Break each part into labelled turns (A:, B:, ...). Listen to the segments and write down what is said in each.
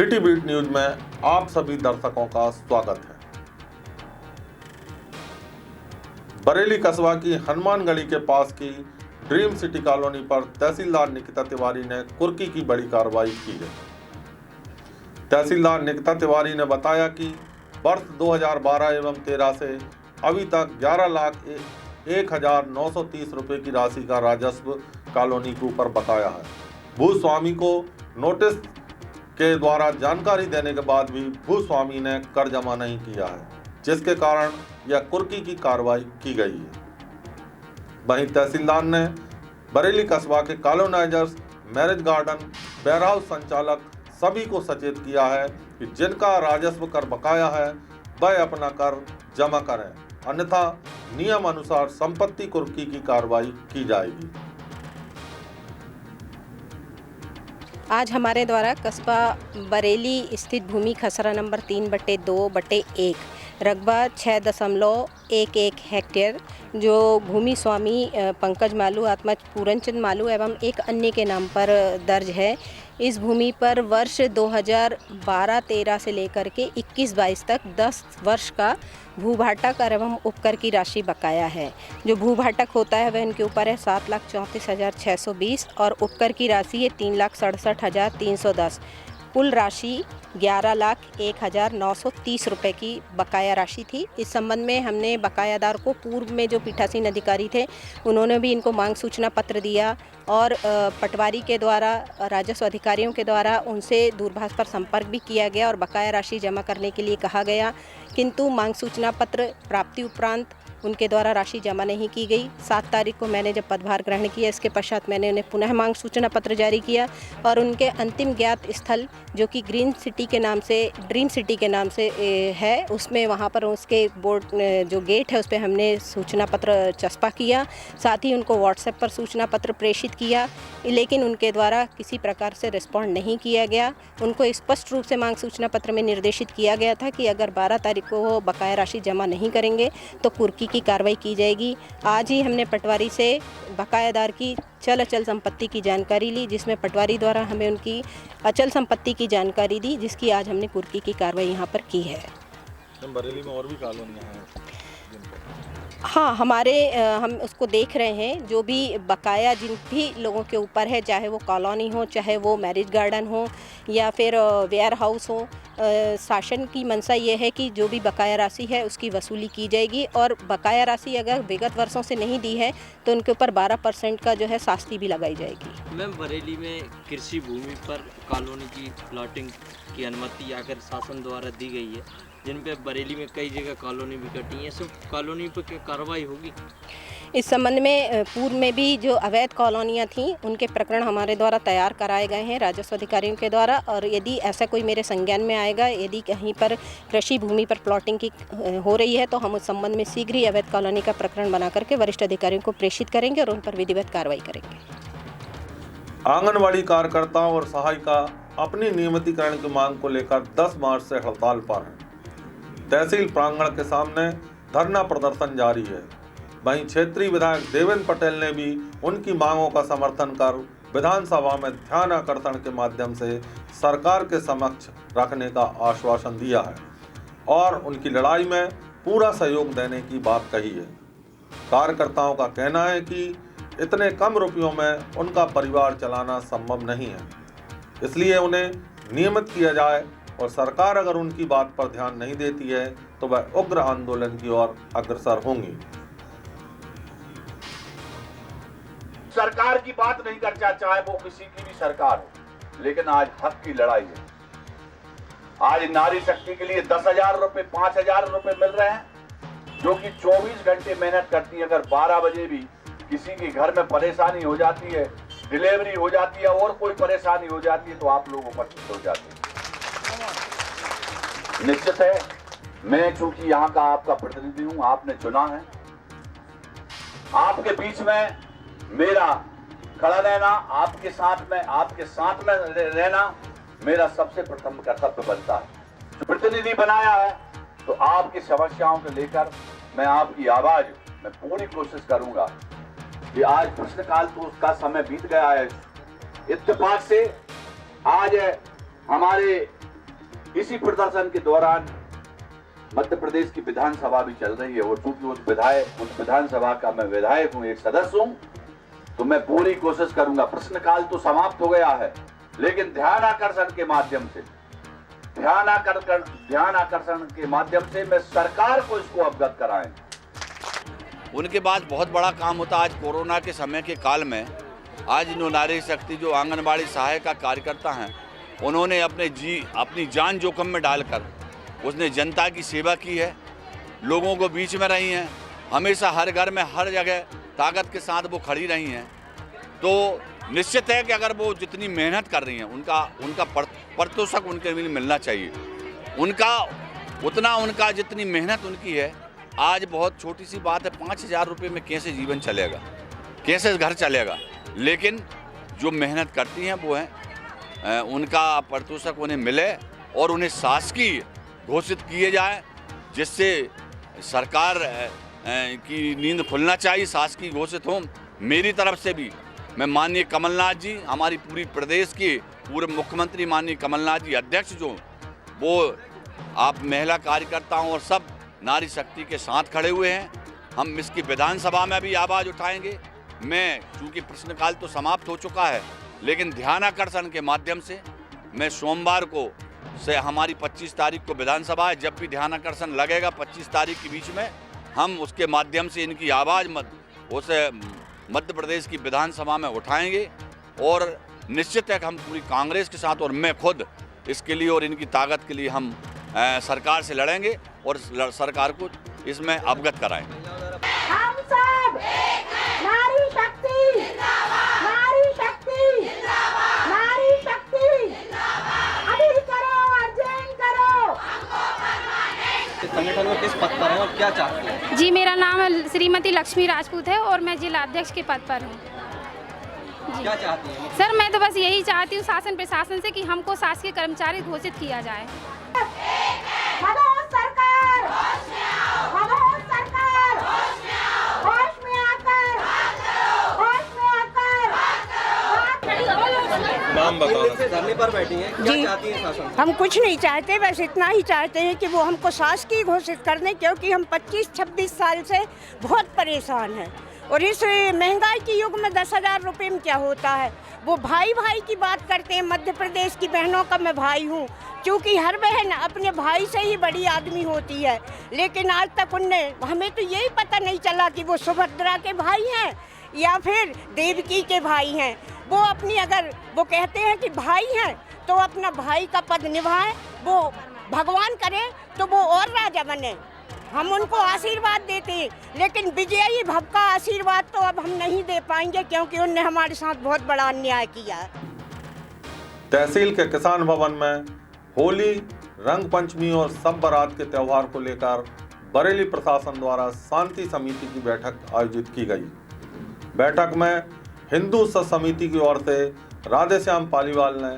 A: City beat news में आप सभी दर्शकों का स्वागत है। बरेली कस्बा की हनुमान गली के पास की ड्रीम सिटी कॉलोनी पर तहसीलदार निकिता तिवारी ने कुर्की की बड़ी कार्रवाई की है। तहसीलदार निकिता तिवारी ने बताया कि वर्ष 2012 एवं 13 से अभी तक 11,01,930 रुपये की राशि का राजस्व कॉलोनी के ऊपर बकाया है। भूस्वामी को नोटिस के द्वारा जानकारी देने के बाद भी भूस्वामी ने कर जमा नहीं किया है, जिसके कारण यह कुर्की की कार्रवाई की गई है। वहीं तहसीलदार ने बरेली कस्बा के कॉलोनाइजर्स, मैरिज गार्डन, वेयरहाउस संचालक सभी को सचेत किया है कि जिनका राजस्व कर बकाया है वह अपना कर जमा करें, अन्यथा नियम अनुसार संपत्ति कुर्की की कार्रवाई की जाएगी।
B: आज हमारे द्वारा कस्बा बरेली स्थित भूमि खसरा नंबर 3/2/1 रकबा 6.11 हेक्टेयर जो भूमि स्वामी पंकज मालू आत्मा पूरनचंद मालू एवं एक अन्य के नाम पर दर्ज है। इस भूमि पर वर्ष 2012-13 से लेकर के 21-22 तक 10 वर्ष का भूभाटक एवं उपकर की राशि बकाया है। जो भूभाटक होता है वह इनके ऊपर है 7,34,620 और उपकर की राशि है 3,67,310। कुल राशि 11,01,930 रुपये की बकाया राशि थी। इस संबंध में हमने बकायादार को पूर्व में जो पीठासीन अधिकारी थे उन्होंने भी इनको मांग सूचना पत्र दिया और पटवारी के द्वारा राजस्व अधिकारियों के द्वारा उनसे दूरभाष पर संपर्क भी किया गया और बकाया राशि जमा करने के लिए कहा गया, किंतु मांग सूचना पत्र प्राप्ति उपरांत उनके द्वारा राशि जमा नहीं की गई। 7 तारीख को मैंने जब पदभार ग्रहण किया, इसके पश्चात मैंने उन्हें पुनः मांग सूचना पत्र जारी किया और उनके अंतिम ज्ञात स्थल जो कि ड्रीम सिटी के नाम से है, उसमें वहां पर उसके बोर्ड जो गेट है उस पर हमने सूचना पत्र चस्पा किया। साथ ही उनको व्हाट्सएप पर सूचना पत्र प्रेषित किया, लेकिन उनके द्वारा किसी प्रकार से रिस्पॉन्ड नहीं किया गया। उनको स्पष्ट रूप से मांग सूचना पत्र में निर्देशित किया गया था कि अगर 12 तारीख को वो बकाया राशि जमा नहीं करेंगे तो कुर्की की कार्रवाई की जाएगी। आज ही हमने पटवारी से बकायादार की चल अचल संपत्ति की जानकारी ली, जिसमें पटवारी द्वारा हमें उनकी अचल संपत्ति की जानकारी दी, जिसकी आज हमने कुर्की की कार्रवाई यहाँ पर की है।
A: बरेली में और भी कॉलोनियाँ हैं।
B: हाँ, हम उसको देख रहे हैं। जो भी बकाया जिन भी लोगों के ऊपर है, चाहे वो कॉलोनी हो, चाहे वो मैरिज गार्डन हो या फिर वेयर हाउस हो, शासन की मंशा ये है कि जो भी बकाया राशि है उसकी वसूली की जाएगी और बकाया राशि अगर विगत वर्षों से नहीं दी है तो उनके ऊपर 12% का जो है शास्ति भी लगाई जाएगी।
C: मैम, बरेली में कृषि भूमि पर कॉलोनी की प्लॉटिंग की अनुमति आकर शासन द्वारा दी गई है, जिन पे बरेली में कई जगह कॉलोनी भी कटी है, सब कॉलोनी पर क्या कार्रवाई होगी?
B: इस संबंध में पूर्व में भी जो अवैध कॉलोनियाँ थीं उनके प्रकरण हमारे द्वारा तैयार कराए गए हैं राजस्व अधिकारियों के द्वारा, और यदि ऐसा कोई मेरे संज्ञान में आएगा, यदि कहीं पर कृषि भूमि पर प्लॉटिंग की हो रही है तो हम उस संबंध में शीघ्र ही अवैध कॉलोनी का प्रकरण बना करके वरिष्ठ अधिकारियों को प्रेषित करेंगे और उन पर विधिवत कार्रवाई करेंगे।
A: आंगनवाड़ी कार्यकर्ताओं और सहायिका अपनी नियमितीकरण की मांग को लेकर 10 मार्च से हड़ताल पर हैं। तहसील प्रांगण के सामने धरना प्रदर्शन जारी है। वहीं क्षेत्रीय विधायक देवेंद्र पटेल ने भी उनकी मांगों का समर्थन कर विधानसभा में ध्यान आकर्षण के माध्यम से सरकार के समक्ष रखने का आश्वासन दिया है और उनकी लड़ाई में पूरा सहयोग देने की बात कही है। कार्यकर्ताओं का कहना है कि इतने कम रुपयों में उनका परिवार चलाना संभव नहीं है, इसलिए उन्हें नियमित किया जाए और सरकार अगर उनकी बात पर ध्यान नहीं देती है तो वह उग्र आंदोलन की ओर अग्रसर होंगी।
D: सरकार की बात नहीं करना, चाहे वो किसी की भी सरकार हो, लेकिन आज हक की लड़ाई है। आज नारी शक्ति के लिए 10,000 रुपए 5,000 रुपए मिल रहे हैं, जो कि 24 घंटे मेहनत करती है। अगर 12 बजे भी किसी के घर में परेशानी हो जाती है, डिलीवरी हो जाती है और कोई परेशानी हो जाती है तो आप लोग उपस्थित हो जाते हैं। निश्चित है, मैं चूंकि यहाँ का आपका प्रतिनिधि हूं, आपने चुना है, आपके बीच में मेरा खड़ा रहना, आपके साथ में रहना मेरा सबसे प्रथम कर्तव्य बनता है। प्रतिनिधि बनाया है तो आपकी समस्याओं को लेकर मैं आपकी आवाज में पूरी कोशिश करूंगा। कि आज प्रश्नकाल तो उसका समय बीत गया है। इत्तेफाक से आज हमारे इसी प्रदर्शन के दौरान मध्य प्रदेश की विधानसभा भी चल रही है और चूंकि उस विधानसभा का मैं विधायक हूं, एक सदस्य हूं, तो मैं पूरी कोशिश करूंगा। प्रश्नकाल तो समाप्त हो गया है, लेकिन ध्यान आकर्षण के माध्यम से मैं सरकार को इसको अवगत कराएं।
E: उनके बाद बहुत बड़ा काम होता है। आज कोरोना के समय के काल में आज नारी शक्ति जो आंगनबाड़ी सहायिका कार्यकर्ता हैं, उन्होंने अपनी जान जोखिम में डालकर उसने जनता की सेवा की है, लोगों को बीच में रही हैं, हमेशा हर घर में हर जगह ताकत के साथ वो खड़ी रही हैं। तो निश्चित है कि अगर वो जितनी मेहनत कर रही हैं उनका पारितोषिक उनके लिए मिलना चाहिए। उनका जितनी मेहनत उनकी है, आज बहुत छोटी सी बात है, 5,000 रुपये में कैसे जीवन चलेगा, कैसे घर चलेगा, लेकिन जो मेहनत करती हैं वो हैं उनका पारितोषिक उन्हें मिले और उन्हें शासकीय घोषित किए जाए, जिससे सरकार की नींद खुलना चाहिए, शासकीय घोषित हो। मेरी तरफ से भी मैं माननीय कमलनाथ जी, हमारी पूरी प्रदेश के पूर्व मुख्यमंत्री माननीय कमलनाथ जी अध्यक्ष जो वो आप महिला कार्यकर्ताओं और सब नारी शक्ति के साथ खड़े हुए हैं। हम इसकी विधानसभा में भी आवाज़ उठाएंगे। मैं चूँकि प्रश्नकाल तो समाप्त हो चुका है, लेकिन ध्यानाकर्षण के माध्यम से मैं सोमवार को से हमारी 25 तारीख को विधानसभा है, जब भी ध्यानाकर्षण लगेगा 25 तारीख के बीच में हम उसके माध्यम से इनकी आवाज़ उसे मध्य प्रदेश की विधानसभा में उठाएंगे और निश्चित है कि हम पूरी कांग्रेस के साथ और मैं खुद इसके लिए और इनकी ताकत के लिए हम सरकार से लड़ेंगे और सरकार को इसमें अवगत कराएंगे।
F: हम सब नारी शक्ति, नारी शक्ति, नारी शक्ति, अभी करो, अर्जेंट करो।
G: संगठन में किस पद पर हैं और क्या चाहते हैं?
H: जी, मेरा नाम श्रीमती लक्ष्मी राजपूत है और मैं जिला अध्यक्ष के पद पर हूँ।
G: क्या चाहती हैं?
H: सर, मैं तो बस यही चाहती हूँ शासन प्रशासन से कि हमको शासकीय कर्मचारी घोषित किया जाए।
F: सरकार, सरकार, होश में आकर,
A: नाम बताओ।
G: धरने पर बैठी हैं, क्या
I: जी,
G: चाहती हैं शासन?
I: हम कुछ नहीं चाहते, बस इतना ही चाहते हैं कि वो हमको शासकीय घोषित कर दें, क्योंकि हम 25-26 साल से बहुत परेशान हैं और इस महंगाई के युग में 10,000 रुपये में क्या होता है। वो भाई भाई की बात करते हैं। मध्य प्रदेश की बहनों का मैं भाई हूँ, क्योंकि हर बहन अपने भाई से ही बड़ी आदमी होती है, लेकिन आज तक हमें तो यही पता नहीं चला कि वो सुभद्रा के भाई हैं या फिर देवकी के भाई हैं। वो अगर वो कहते हैं कि भाई हैं तो अपना भाई का पद निभाएं, वो भगवान करे तो वो और राजा बने, हम उनको आशीर्वाद देते हैं, लेकिन विजयी भव का आशीर्वाद तो अब हम नहीं दे पाएंगे, क्योंकि उनने हमारे साथ बहुत बड़ा अन्याय किया है।
A: तहसील के किसान भवन में होली, रंग पंचमी और सब बारात के त्यौहार को लेकर बरेली प्रशासन द्वारा शांति समिति की बैठक आयोजित की गई। बैठक में हिंदू उत्सव समिति की ओर से राधेश्याम पालीवाल ने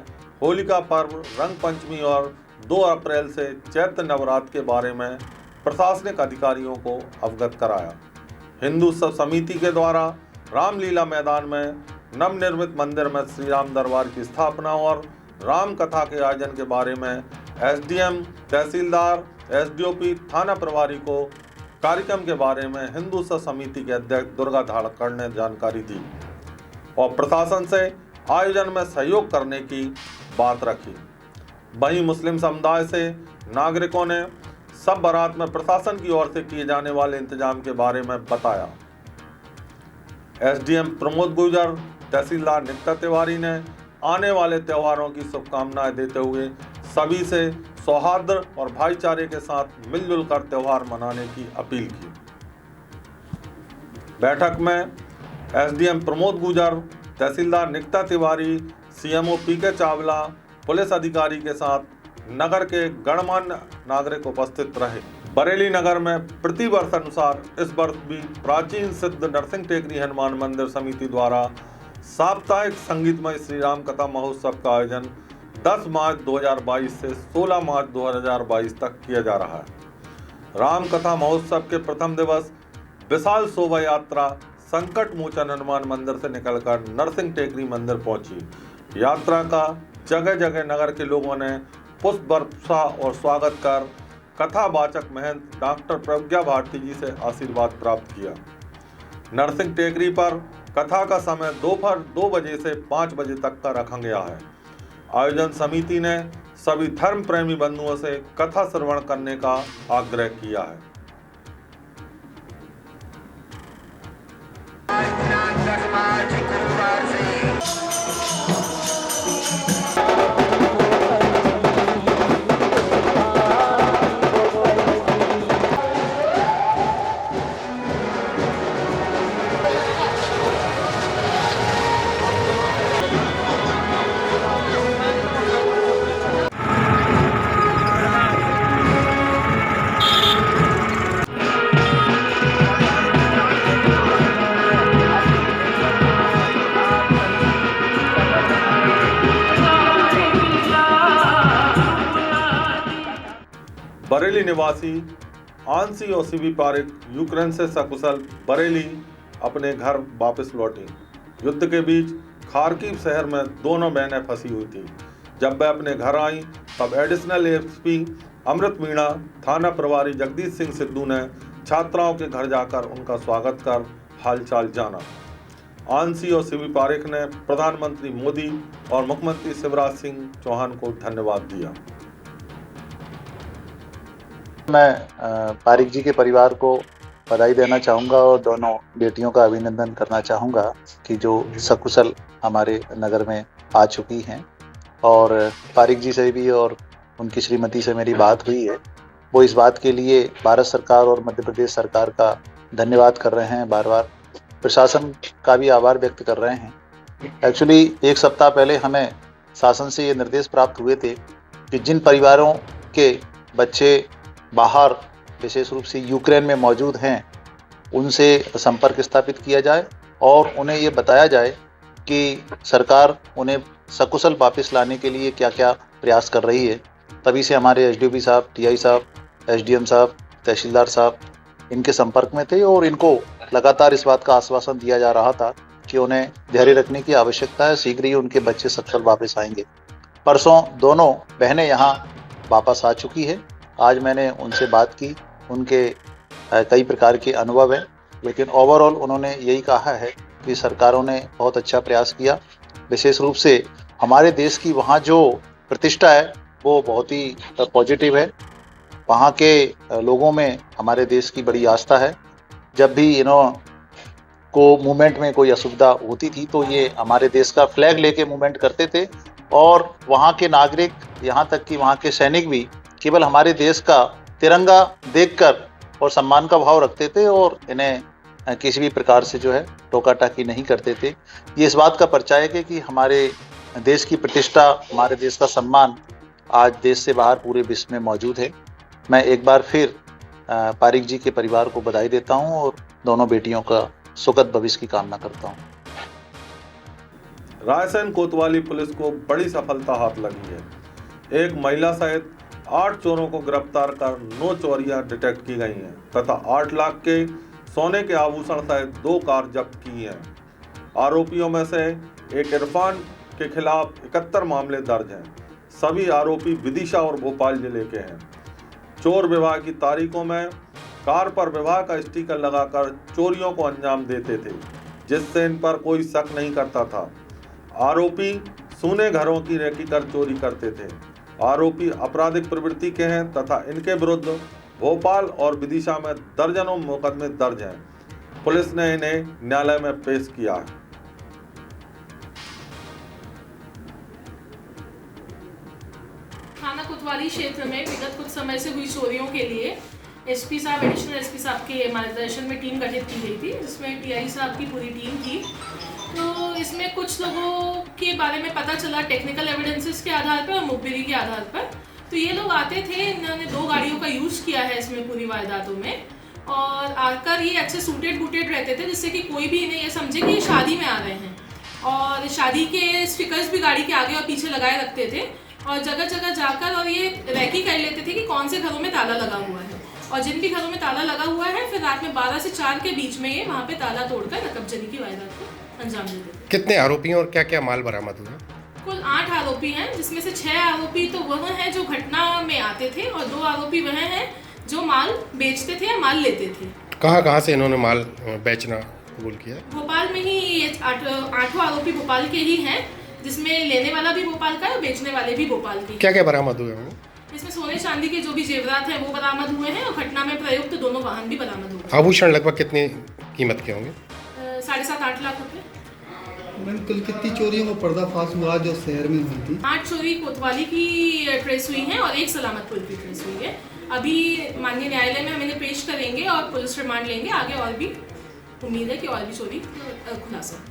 A: होली का पर्व, रंग पंचमी और 2 अप्रैल से चैत्र नवरात्र के बारे में प्रशासनिक अधिकारियों को अवगत कराया। हिंदू उत्सव समिति के द्वारा रामलीला मैदान में नवनिर्मित मंदिर में श्री राम दरबार की स्थापना और राम कथा के आयोजन के बारे में एसडीएम, तहसीलदार, एसडीओपी, थाना प्रभारी को कार्यक्रम के बारे में हिंदू उत्सव समिति के अध्यक्ष दुर्गा धाड़कड़ ने जानकारी दी और प्रशासन से आयोजन में सहयोग करने की बात रखी। वहीं मुस्लिम समुदाय से नागरिकों ने सब बारात में प्रशासन की ओर से किए जाने वाले इंतजाम के बारे में बताया। एसडीएम प्रमोद गुर्जर, तहसीलदार निकिता तिवारी ने आने वाले त्योहारों की शुभकामनाएं देते हुए सभी से सौहार्द और भाईचारे के साथ मिलजुल कर त्योहार मनाने की अपील की। बैठक में एसडीएम प्रमोद गुर्जर, तहसीलदार निकिता तिवारी, सीएमओ पीके चावला, पुलिस अधिकारी के साथ नगर के गणमान्य नागरिक उपस्थित रहे। बरेली नगर में प्रति वर्ष अनुसार इस वर्ष भी प्राचीन सिद्ध नरसिंह टेकरी हनुमान मंदिर समिति द्वारा साप्ताहिक संगीतमय श्री राम कथा महोत्सव का आयोजन 10 मार्च 2022 से 16 मार्च 2022 तक किया जा रहा है। राम कथा महोत्सव के प्रथम दिवस विशाल शोभा यात्रा संकट मोचन हनुमान मंदिर से निकलकर नरसिंह टेकरी मंदिर पहुंची। यात्रा का जगह जगह नगर के लोगों ने पुष्प वर्षा और स्वागत कर कथावाचक महंत डॉक्टर प्रज्ञा भारती जी से आशीर्वाद प्राप्त किया। नरसिंह टेकरी पर कथा का समय दोपहर 2 बजे से 5 बजे तक का रखा गया है। आयोजन समिति ने सभी धर्म प्रेमी बंधुओं से कथा श्रवण करने का आग्रह किया है। बरेली निवासी आंसी और शिवी पारिक यूक्रेन से सकुशल बरेली अपने घर वापस लौटी। युद्ध के बीच खार्किव शहर में दोनों बहनें फंसी हुई थी। जब वह अपने घर आई तब एडिशनल एसपी अमृत मीणा, थाना प्रभारी जगदीश सिंह सिद्धू ने छात्राओं के घर जाकर उनका स्वागत कर हालचाल जाना। आंसी और शिवी पारिक ने प्रधानमंत्री मोदी और मुख्यमंत्री शिवराज सिंह चौहान को धन्यवाद दिया।
J: मैं पारिक जी के परिवार को बधाई देना चाहूँगा और दोनों बेटियों का अभिनंदन करना चाहूँगा कि जो सकुशल हमारे नगर में आ चुकी हैं। और पारिक जी से भी और उनकी श्रीमती से मेरी बात हुई है, वो इस बात के लिए भारत सरकार और मध्य प्रदेश सरकार का धन्यवाद कर रहे हैं, बार बार प्रशासन का भी आभार व्यक्त कर रहे हैं। एक्चुअली 1 सप्ताह पहले हमें शासन से ये निर्देश प्राप्त हुए थे कि जिन परिवारों के बच्चे बाहर विशेष रूप से यूक्रेन में मौजूद हैं उनसे संपर्क स्थापित किया जाए और उन्हें ये बताया जाए कि सरकार उन्हें सकुशल वापस लाने के लिए क्या क्या प्रयास कर रही है। तभी से हमारे एसडीओपी साहब, टीआई साहब, एसडीएम साहब, तहसीलदार साहब इनके संपर्क में थे और इनको लगातार इस बात का आश्वासन दिया जा रहा था कि उन्हें धैर्य रखने की आवश्यकता है, शीघ्र ही उनके बच्चे सकुशल वापस आएंगे। परसों दोनों बहनें यहाँ वापस आ चुकी है। आज मैंने उनसे बात की, उनके कई प्रकार के अनुभव हैं, लेकिन ओवरऑल उन्होंने यही कहा है कि सरकारों ने बहुत अच्छा प्रयास किया। विशेष रूप से हमारे देश की वहाँ जो प्रतिष्ठा है वो बहुत ही पॉजिटिव है। वहाँ के लोगों में हमारे देश की बड़ी आस्था है। जब भी को मूवमेंट में कोई असुविधा होती थी तो ये हमारे देश का फ्लैग लेके मूवमेंट करते थे और वहाँ के नागरिक, यहाँ तक कि वहाँ के सैनिक भी केवल हमारे देश का तिरंगा देखकर और सम्मान का भाव रखते थे और इन्हें किसी भी प्रकार से जो है टोका टाकी नहीं करते थे। ये इस बात का परिचायक है कि हमारे देश की प्रतिष्ठा, हमारे देश का सम्मान आज देश से बाहर पूरे विश्व में मौजूद है। मैं एक बार फिर पारिक जी के परिवार को बधाई देता हूँ और दोनों बेटियों का सुखद भविष्य की कामना करता हूँ।
A: रायसेन कोतवाली पुलिस को बड़ी सफलता हाथ लगी है। एक महिला सहित 8 चोरों को गिरफ्तार कर 9 चोरियां डिटेक्ट की गई हैं तथा 8 लाख के सोने के आभूषण सहित 2 कार जब्त की हैं। आरोपियों में से एक इरफान के खिलाफ 71 मामले दर्ज हैं। सभी आरोपी विदिशा और भोपाल जिले के हैं। चोर विवाह की तारीखों में कार पर विवाह का स्टिकर लगाकर चोरियों को अंजाम देते थे, जिससे इन पर कोई शक नहीं करता था। आरोपी सूने घरों की रेकी कर चोरी करते थे। आरोपी आपराधिक प्रवृत्ति के हैं तथा इनके विरुद्ध भोपाल और विदिशा में दर्जनों मुकदमे दर्ज हैं। पुलिस ने इन्हें न्यायालय में पेश किया है।
K: थाना कोतवाली क्षेत्र में विगत कुछ समय से हुई चोरियों के लिए एसपी साहब, एडिशनल एसपी साहब के मार्गदर्शन में टीम गठित की गई थी, जिसमें टीआई साहब की पूरी टीम थी। तो इसमें कुछ लोगों के बारे में पता चला टेक्निकल एविडेंसेस के आधार पर और मुखबिरी के आधार पर। तो ये लोग आते थे, इन्होंने 2 गाड़ियों का यूज़ किया है इसमें पूरी वारदातों में, और आकर ये अच्छे सूटेड बूटेड रहते थे जिससे कि कोई भी इन्हें ये समझे कि ये शादी में आ रहे हैं। और शादी के स्टिकर्स भी गाड़ी के आगे और पीछे लगाए रखते थे और जगह जगह जाकर और ये रैकी कर लेते थे कि कौन से घरों में ताला लगा हुआ है, और जिन भी घरों में ताला लगा हुआ है फिर रात में 12 से 4 के बीच में ये वहाँ पे ताला तोड़कर नकबजनी की वारदात को अंजाम देते थे।
L: कितने आरोपियों और क्या क्या माल बरामद हुआ?
K: कुल 8 आरोपी हैं, जिसमें से 6 आरोपी तो वह हैं जो घटना में आते थे और 2 आरोपी वह हैं जो माल बेचते थे या माल लेते थे।
L: कहाँ से इन्होंने माल बेचना कबूल किया?
K: भोपाल में ही ये 8 आरोपी भोपाल के ही हैं, जिसमें लेने वाला भी भोपाल का है और बेचने वाले भी भोपाल के।
L: क्या क्या बरामद हुए हैं?
K: इसमें सोने चांदी के जो भी जेवरात हैं वो बरामद हुए हैं और घटना में प्रयुक्त दोनों वाहन भी बरामद हुए।
L: आभूषण लगभग कितनी कीमत के होंगे?
K: 7.5-8 लाख रुपए।
M: मैम कुल कितनी चोरियों का पर्दाफाश हुआ जो शहर में हुई थी?
K: 8 चोरी कोतवाली की ट्रेस हुई है और 1 सलामतपुर की ट्रेस हुई है। अभी माननीय न्यायालय में हम इन्हें पेश करेंगे और पुलिस रिमांड लेंगे। आगे और भी उम्मीद है कि और भी चोरी खुलासा